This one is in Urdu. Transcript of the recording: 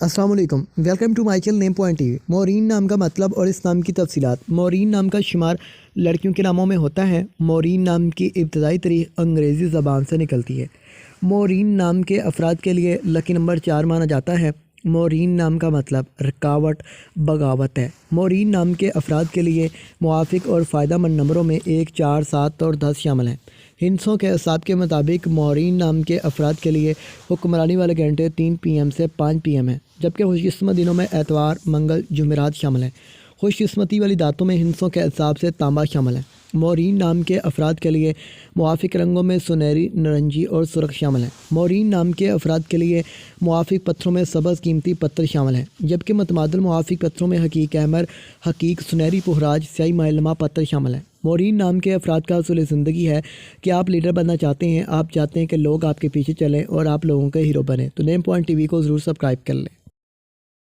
السلام علیکم، welcome to my channel name point TV. Maureen نام کا مطلب اور اس نام کی تفصیلات۔ مورین نام کا شمار لڑکیوں کے ناموں میں ہوتا ہے۔ مورین نام کی ابتدائی تاریخ انگریزی زبان سے نکلتی ہے۔ مورین نام کے افراد کے لیے لکی نمبر 4 مانا جاتا ہے۔ مورین نام کا مطلب رکاوٹ، بغاوت ہے۔ مورین نام کے افراد کے لیے موافق اور فائدہ مند نمبروں میں 1، 4، 7 اور 10 شامل ہیں۔ ہندسوں کے اعصاب کے مطابق مورین نام کے افراد کے لیے حکمرانی والے گھنٹے 3 PM سے 5 PM ہیں، جبکہ خوش قسمت دنوں میں اتوار، منگل، جمعرات شامل ہیں۔ خوش قسمتی والی دھاتوں میں ہندسوں کے اعصاب سے تانبا شامل ہے۔ مورین نام کے افراد کے لیے موافق رنگوں میں سنہری، نارنجی اور سرخ شامل ہیں۔ مورین نام کے افراد کے لیے موافق پتھروں میں سبز قیمتی پتھر شامل ہیں، جبکہ متبادل موافق پتھروں میں حقیق احمر، حقیق سنہری پہراج، سیاہی مائل نما پتھر شامل ہیں۔ مورین نام کے افراد کا اصول زندگی ہے کہ آپ لیڈر بننا چاہتے ہیں، آپ چاہتے ہیں کہ لوگ آپ کے پیچھے چلیں اور آپ لوگوں کے ہیرو بنیں، تو نیم پوائنٹ ٹی وی کو ضرور سبسکرائب کر لیں۔